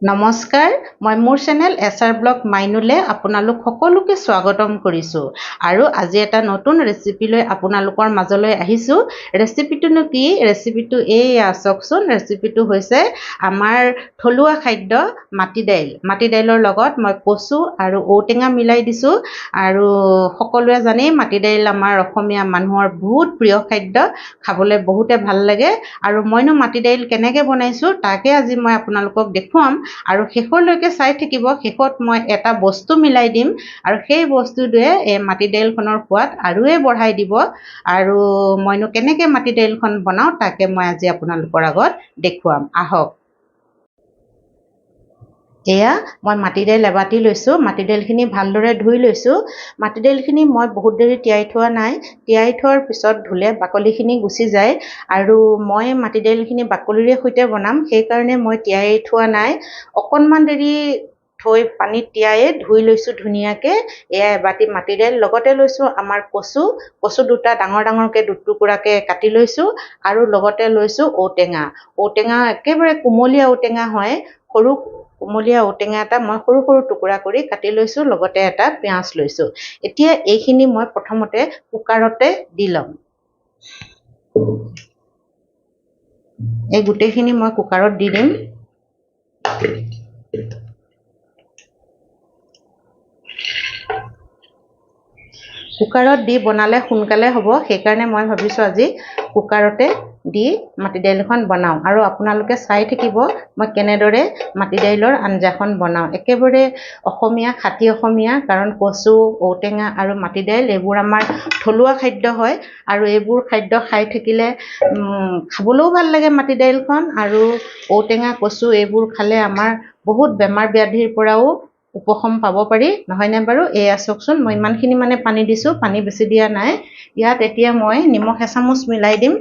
নমস্কাৰ, মই মোৰ চেনেল এছআৰ ব্লগ মাইনুলে আপোনালোক সকলোকে স্বাগতম কৰিছোঁ আৰু আজি এটা নতুন ৰেচিপি লৈ আপোনালোকৰ মাজলৈ আহিছোঁ। ৰেচিপিটোনো কি? ৰেচিপিটো এইয়া চাওকচোন। ৰেচিপিটো হৈছে আমাৰ থলুৱা খাদ্য মাটি দাইল। মাটি দাইলৰ লগত মই কচু আৰু ঔটেঙা মিলাই দিছোঁ আৰু সকলোৱে জানেই মাটি দাইল আমাৰ অসমীয়া মানুহৰ বহুত প্ৰিয় খাদ্য, খাবলৈ বহুতে ভাল লাগে আৰু মইনো মাটি দাইল কেনেকৈ বনাইছোঁ তাকে আজি মই আপোনালোকক দেখুৱাম আৰু শেষলৈকে চাই থাকিব। শেষত মই এটা বস্তু মিলাই দিম আৰু সেই বস্তুটোৱে এই মাটি দাইলখনৰ সোৱাদ আৰুৱে বঢ়াই দিব আৰু মইনো কেনেকৈ মাটি দাইলখন বনাওঁ তাকে মই আজি আপোনালোকৰ আগত দেখুৱাম। আহক। এয়া মই মাটি দাইল এবাতি লৈছোঁ। মাটি দাইলখিনি ভালদৰে ধুই লৈছোঁ। মাটি দাইলখিনি মই বহুত দেৰি তিয়াই থোৱা নাই। তিয়াই থোৱাৰ পিছত ধুলে বাকলিখিনি গুচি যায় আৰু মই মাটি দাইলখিনি বাকলিৰে সৈতে বনাম, সেইকাৰণে মই তিয়াই থোৱা নাই। অকণমান দেৰি থৈ পানীত তিয়াই ধুই লৈছোঁ ধুনীয়াকৈ। এয়া এবাতি মাটি দাইল, লগতে লৈছোঁ আমাৰ কচু দুটা ডাঙৰ ডাঙৰকৈ দুটুকুৰাকৈ কাটি লৈছোঁ আৰু লগতে লৈছোঁ ঔটেঙা একেবাৰে কুমলীয়া ঔটেঙা হয়। সৰু কুমলীয়া ঔটেঙা এটা মই সৰু সৰু টুকুৰা কৰি কাটি লৈছোঁ, লগতে এটা পিঁয়াজ লৈছোঁ। এতিয়া এইখিনি মই প্ৰথমতে কুকাৰতে দি ল'ম। এই গোটেইখিনি মই কুকাৰত দি দিম। কুকাৰত দি বনালে সোনকালে হ'ব, সেইকাৰণে মই ভাবিছোঁ আজি কুকাৰতে দি মাটি দাইলখন বনাওঁ আৰু আপোনালোকে চাই থাকিব মই কেনেদৰে মাটি দাইলৰ আঞ্জাখন বনাওঁ। একেবাৰে অসমীয়া, খাটি অসমীয়া, কাৰণ কচু, ঔটেঙা আৰু মাটি দাইল এইবোৰ আমাৰ থলুৱা খাদ্য হয় আৰু এইবোৰ খাদ্য খাই থাকিলে খাবলৈও ভাল লাগে মাটি দাইলখন। আৰু ঔটেঙা, কচু এইবোৰ খালে আমাৰ বহুত বেমাৰ ব্যাধিৰ পৰাও উপশম পাব পাৰি, নহয়নে বাৰু? এয়া চাওকচোন, মই ইমানখিনি মানে পানী দিছোঁ, পানী বেছি দিয়া নাই। ইয়াত এতিয়া মই নিমখ এচামুচ মিলাই দিম।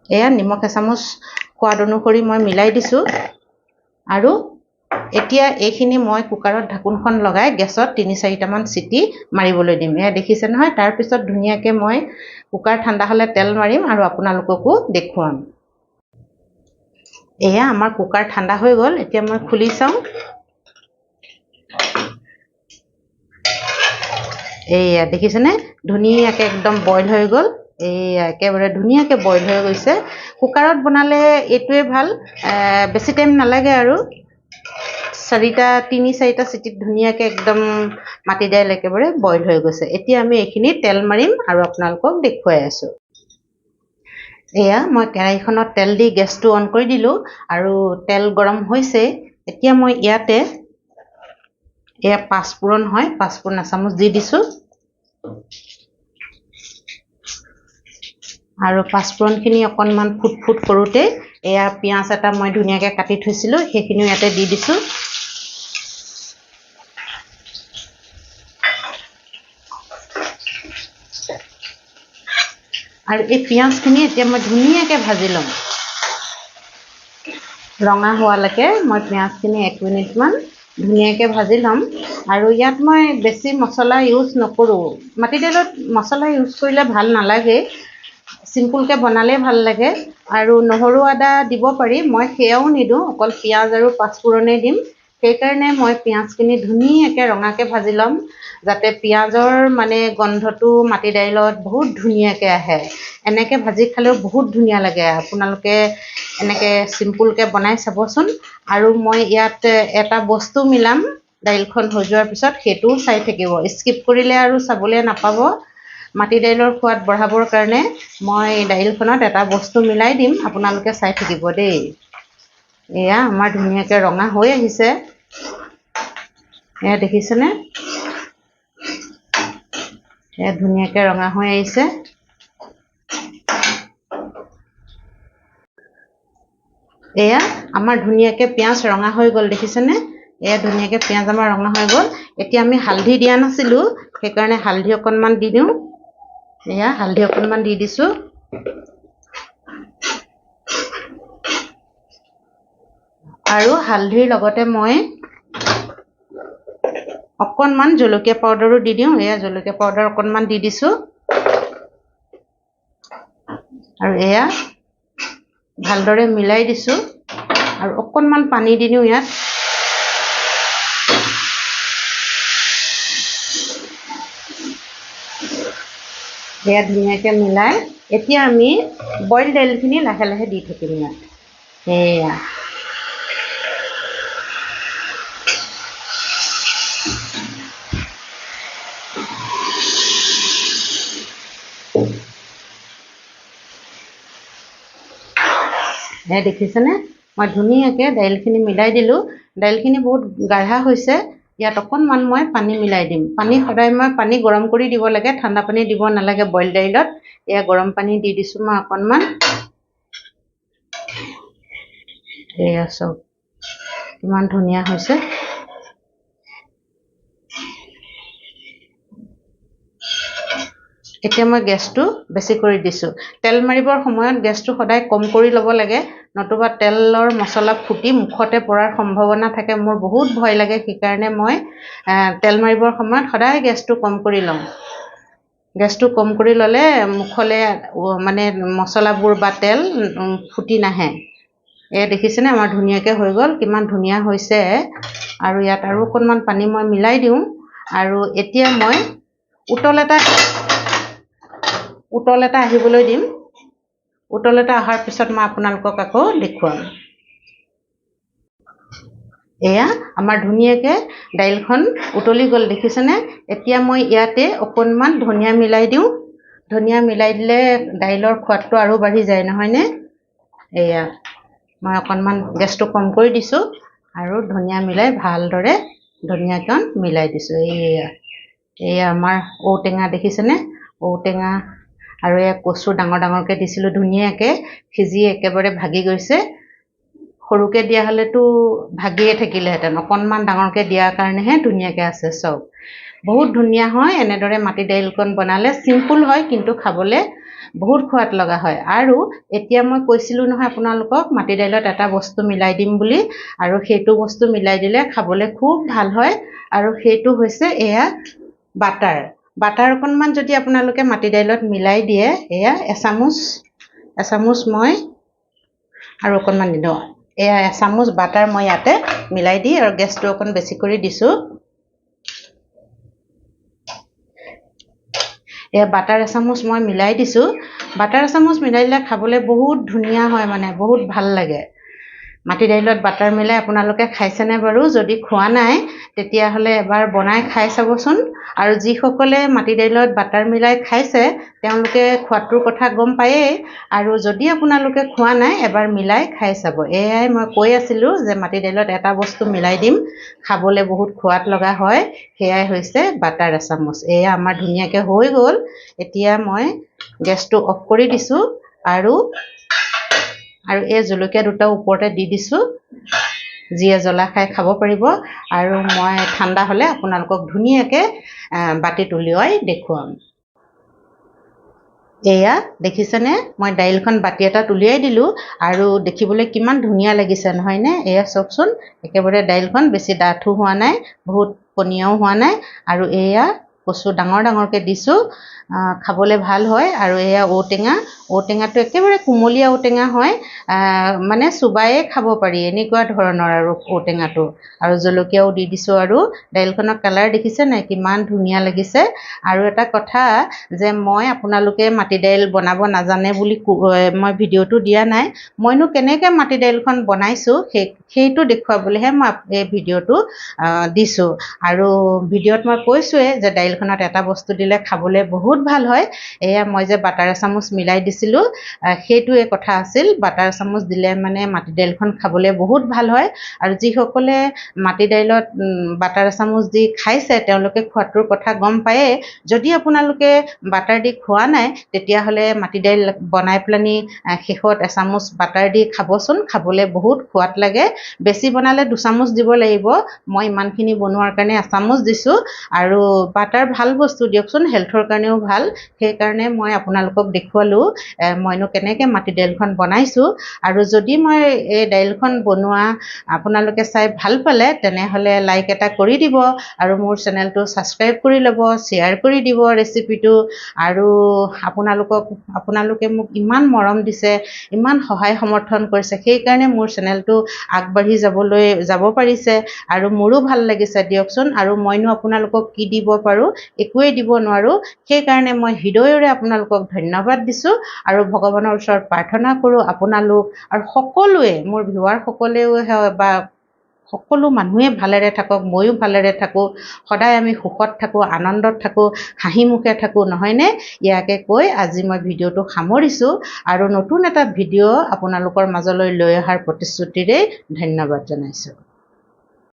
এয়া নিমখ এচামুচ সোৱাদ অনুসৰি মই মিলাই দিছোঁ আৰু এতিয়া এইখিনি মই কুকাৰত ঢাকোনখন লগাই গেছত ৩-৪টামান চিটি মাৰিবলৈ দিম। এয়া দেখিছে নহয়? তাৰপিছত ধুনীয়াকৈ মই কুকাৰ ঠাণ্ডা হ'লে তেল মাৰিম আৰু আপোনালোককো দেখুৱাম। এয়া আমাৰ কুকাৰ ঠাণ্ডা হৈ গ'ল। এতিয়া মই খুলি চাওঁ। এয়া দেখিছেনে? ধুনীয়াকৈ একদম বইল হৈ গ'ল। এয়া একেবাৰে ধুনীয়াকৈ বইল হৈ গৈছে। কুকাৰত বনালে এইটোৱে ভাল, বেছি টাইম নালাগে আৰু ৩-৪টা চিটিত ধুনীয়াকৈ একদম মাটি দাইল একেবাৰে বইল হৈ গৈছে। এতিয়া আমি এইখিনি তেল মাৰিম আৰু আপোনালোকক দেখুৱাই আছোঁ। এয়া মই কেৰাহীখনত তেল দি গেছটো অন কৰি দিলোঁ আৰু তেল গৰম হৈছে। এতিয়া মই ইয়াতে এয়া পাঁচফোৰণ হয়, পাঁচফোৰণ এচামুচ দি দিছোঁ আৰু পাঁচফোৰণখিনি অকণমান ফুট কৰোঁতে এয়া পিঁয়াজ এটা মই ধুনীয়াকৈ কাটি থৈছিলোঁ, সেইখিনিও ইয়াতে দি দিছোঁ। আৰু এই পিঁয়াজখিনি এতিয়া মই ধুনীয়াকৈ ভাজি ল'ম। ৰঙা হোৱালৈকে মই পিঁয়াজখিনি 1 মিনিটমান ধুনীয়াকৈ ভাজি ল'ম। আৰু ইয়াত মই বেছি মছলা ইউজ নকৰোঁ। মাটি দাইলত মছলা ইউজ কৰিলে ভাল নালাগে, চিম্পুলকৈ বনালে ভাল লাগে। আৰু নহৰু আদা দিব পাৰি, মই সেয়াও নিদিওঁ, অকল পিঁয়াজ আৰু পাঁচফোৰণেই দিম। সেইকাৰণে মই পিঁয়াজখিনি ধুনীয়াকৈ ৰঙাকৈ ভাজি ল'ম, যাতে পিঁয়াজৰ মানে গন্ধটো মাটি দাইলত বহুত ধুনীয়াকৈ আহে। এনেকৈ ভাজি খালেও বহুত ধুনীয়া লাগে। আপোনালোকে এনেকৈ চিম্পুলকৈ বনাই চাবচোন। আৰু মই ইয়াত এটা বস্তু মিলাম দাইলখন হৈ যোৱাৰ পিছত, সেইটোও চাই থাকিব, স্কিপ কৰিলে আৰু চাবলৈ নাপাব। মাটি দাইলৰ সোৱাদ বঢ়াবৰ কাৰণে মই দাইলখনত এটা বস্তু মিলাই দিম, আপোনালোকে চাই থাকিব দেই। এয়া আমাৰ ধুনীয়াকৈ ৰঙা হৈ আহিছে। এয়া দেখিছেনে? এয়া ধুনীয়াকৈ ৰঙা হৈ আহিছে। এয়া আমাৰ ধুনীয়াকৈ পিঁয়াজ ৰঙা হৈ গ'ল, দেখিছেনে? এয়া ধুনীয়াকৈ পিঁয়াজ আমাৰ ৰঙা হৈ গ'ল। এতিয়া আমি হালধি দিয়া নাছিলোঁ, সেইকাৰণে হালধি অকণমান দি দিওঁ। এয়া হালধি অকণমান দি দিছোঁ। আৰু হালধিৰ লগতে মই অকণমান জলকীয়া পাউডাৰো দি দিওঁ। এয়া জলকীয়া পাউডাৰ অকণমান দি দিছোঁ। আৰু এয়া ভালদৰে মিলাই দিছোঁ। আৰু অকণমান পানী দি দিওঁ ইয়াত। এয়া ধুনীয়াকৈ মিলাই এতিয়া আমি বইল দাইলখিনি লাহে লাহে দি থাকিম ইয়াত। এয়া দেখিছেনে মই ধুনীয়াকৈ দাইলখিনি মিলাই দিলোঁ। দাইলখিনি বহুত গাঢ়া হৈছে। ইয়াত অকণমান মই পানী মিলাই দিম। পানী সদায় মই পানী গৰম কৰি দিব লাগে, ঠাণ্ডা পানী দিব নালাগে বইল দাইলত। এয়া গৰম পানী দি দিছোঁ মই অকণমান। এয়া চাওক কিমান ধুনীয়া হৈছে। এতিয়া মই গেছটো বেছি কৰি দিছোঁ। তেল মাৰিবৰ সময়ত গেছটো সদায় কম কৰি ল'ব লাগে, নতুবা তেলৰ মছলা ফুটি মুখতে পৰাৰ সম্ভাৱনা থাকে। মোৰ বহুত ভয় লাগে, সেইকাৰণে মই তেল মাৰিবৰ সময়ত সদায় গেছটো কম কৰি লওঁ। গেছটো কম কৰি ল'লে মুখলৈ মানে মছলাবোৰ বা তেল ফুটি নাহে। এয়া দেখিছেনে আমাৰ ধুনীয়াকৈ হৈ গ'ল, কিমান ধুনীয়া হৈছে। আৰু ইয়াত আৰু অকণমান পানী মই মিলাই দিওঁ। আৰু এতিয়া মই উতল এটা আহিবলৈ দিম। উতল এটা অহাৰ পিছত মই আপোনালোকক আকৌ দেখুৱাম। এয়া আমাৰ ধুনীয়াকৈ দাইলখন উতলি গ'ল, দেখিছেনে। এতিয়া মই ইয়াতে অকণমান ধনিয়া মিলাই দিওঁ। ধনিয়া মিলাই দিলে দাইলৰ সোৱাদটো আৰু বাঢ়ি যায়, নহয়নে। এয়া মই অকণমান গেছটো কম কৰি দিছোঁ আৰু ধনিয়া মিলাই ভালদৰে ধনিয়াকণ মিলাই দিছোঁ। এয়া আমাৰ ঔটেঙা দেখিছেনে, ঔটেঙা আৰু এয়া কচু ডাঙৰ ডাঙৰকৈ দিছিলোঁ, ধুনীয়াকৈ সিজি একেবাৰে ভাগি গৈছে। সৰুকৈ দিয়া হ'লেতো ভাগিয়ে থাকিলেহেঁতেন, অকণমান ডাঙৰকৈ দিয়াৰ কাৰণেহে ধুনীয়াকৈ আছে। চব বহুত ধুনীয়া হয়। এনেদৰে মাটি দাইলকণ বনালে চিম্পুল হয়, কিন্তু খাবলৈ বহুত সোৱাদ লগা হয়। আৰু এতিয়া মই কৈছিলোঁ নহয় আপোনালোকক মাটি দাইলত এটা বস্তু মিলাই দিম বুলি, আৰু সেইটো বস্তু মিলাই দিলে খাবলৈ খুব ভাল হয়। আৰু সেইটো হৈছে এয়া বাটাৰ। বাটাৰ অকণমান যদি আপোনালোকে মাটি দাইলত মিলাই দিয়ে, এয়া এচামুচ মই আৰু অকণমান দি দিওঁ। এয়া এচামুচ বাটাৰ মই ইয়াতে মিলাই দি আৰু গেছটো অকণ বেছি কৰি দিছোঁ। এয়া বাটাৰ এচামুচ মই মিলাই দিছোঁ। বাটাৰ এচামুচ মিলাই দিলে খাবলৈ বহুত ধুনীয়া হয়, মানে বহুত ভাল লাগে। মাটি দাইলত বাটাৰ মিলাই আপোনালোকে খাইছেনে বাৰু? যদি খোৱা নাই তেতিয়াহ'লে এবাৰ বনাই খাই চাবচোন। আৰু যিসকলে মাটি দাইলত বাটাৰ মিলাই খাইছে তেওঁলোকে সোৱাদটোৰ কথা গম পায়েই। আৰু যদি আপোনালোকে খোৱা নাই এবাৰ মিলাই খাই চাব। এয়াই মই কৈ আছিলোঁ যে মাটি দাইলত এটা বস্তু মিলাই দিম, খাবলৈ বহুত সোৱাদ লগা হয়। সেয়াই হৈছে বাটাৰ এচামুচ। এয়া আমাৰ ধুনীয়াকৈ হৈ গ'ল। এতিয়া মই গেছটো অফ কৰি দিছোঁ আৰু এই জলকীয়া দুটা ওপৰতে দি দিছোঁ। যিয়ে জ্বলা খাই খাব পাৰিব। আৰু মই ঠাণ্ডা হ'লে আপোনালোকক ধুনীয়াকৈ বাতিত উলিয়াই দেখুৱাম। এয়া দেখিছেনে, মই দাইলখন বাতি এটাত উলিয়াই দিলোঁ আৰু দেখিবলৈ কিমান ধুনীয়া লাগিছে, নহয়নে। এয়া চাওকচোন, একেবাৰে দাইলখন বেছি ডাঠো হোৱা নাই, বহুত পনীয়াও হোৱা নাই। আৰু এয়া কচু ডাঙৰ ডাঙৰকৈ দিছোঁ, খাবলৈ ভাল হয়। আৰু এয়া ঔটেঙাটো একেবাৰে কুমলীয়া ঔটেঙা হয়, মানে চুবায়ে খাব পাৰি, এনেকুৱা ধৰণৰ আৰু ঔটেঙাটো। আৰু জলকীয়াও দি দিছোঁ। আৰু দাইলখনৰ কালাৰ দেখিছে নাই, কিমান ধুনীয়া লাগিছে। আৰু এটা কথা যে মই আপোনালোকে মাটি দাইল বনাব নাজানে বুলি মই ভিডিঅ'টো দিয়া নাই। মইনো কেনেকৈ মাটি দাইলখন বনাইছোঁ সেইটো দেখুৱাবলৈহে মই এই ভিডিঅ'টো দিছোঁ। আৰু ভিডিঅ'ত মই কৈছোঁৱে যে দাইলখনত এটা বস্তু দিলে খাবলৈ বহুত ভাল হয়। এয়া মই যে বাটাৰ এচামুচ মিলাই দিছিলোঁ, সেইটোৱে কথা আছিল। বাটাৰ এচামুচ দিলে মানে মাটি দাইলখন খাবলৈ বহুত ভাল হয়। আৰু যিসকলে মাটি দাইলত বাটাৰ এচামুচ দি খাইছে তেওঁলোকে সোৱাদটোৰ কথা গম পায়েই। যদি আপোনালোকে বাটাৰ দি খোৱা নাই তেতিয়াহ'লে মাটি দাইল বনাই পেলানি শেষত এচামুচ বাটাৰ দি খাবচোন, খাবলৈ বহুত সোৱাদ লাগে। বেছি বনালে 2 চামুচ দিব লাগিব মই ইমানখিনি বনোৱাৰ কাৰণে 1 চামুচ দিছোঁ আৰু বাটাৰ ভাল বস্তু দিয়কচোন হেলথৰ কাৰণেও ভাল সেইকাৰণে মই আপোনালোকক দেখুৱালোঁ মইনো কেনেকৈ মাটি দাইলখন বনাইছোঁ আৰু যদি মই এই দাইলখন বনোৱা আপোনালোকে চাই ভাল পালে তেনেহ'লে লাইক এটা কৰি দিব আৰু মোৰ চেনেলটো ছাবস্ক্ৰাইব কৰি ল'ব শ্বেয়াৰ কৰি দিব ৰেচিপিটো আৰু আপোনালোকে মোক ইমান মৰম দিছে ইমান সহায় সমৰ্থন কৰিছে সেইকাৰণে মোৰ চেনেলটো আগবাঢ়ি যাব পাৰিছে আৰু মোৰো ভাল লাগিছে দিয়কচোন আৰু মইনো আপোনালোকক কি দিব পাৰোঁ একোৱেই দিব নোৱাৰোঁ সেইকাৰণে মই হৃদয়ৰে আপোনালোকক ধন্যবাদ দিছোঁ আৰু ভগৱানৰ ওচৰত প্ৰাৰ্থনা কৰোঁ আপোনালোক আৰু সকলোৱে মোৰ ভিউৱাৰ সকলেও বা সকলো মানুহে ভালেৰে থাকক ময়ো ভালেৰে থাকোঁ সদায় আমি সুখত থাকোঁ আনন্দত থাকোঁ হাঁহি মুখে থাকোঁ নহয়নে ইয়াকে কৈ আজি মই ভিডিঅ'টো সামৰিছোঁ আৰু নতুন এটা ভিডিঅ' আপোনালোকৰ মাজলৈ লৈ অহাৰ প্ৰতিশ্ৰুতিৰে ধন্যবাদ জনাইছোঁ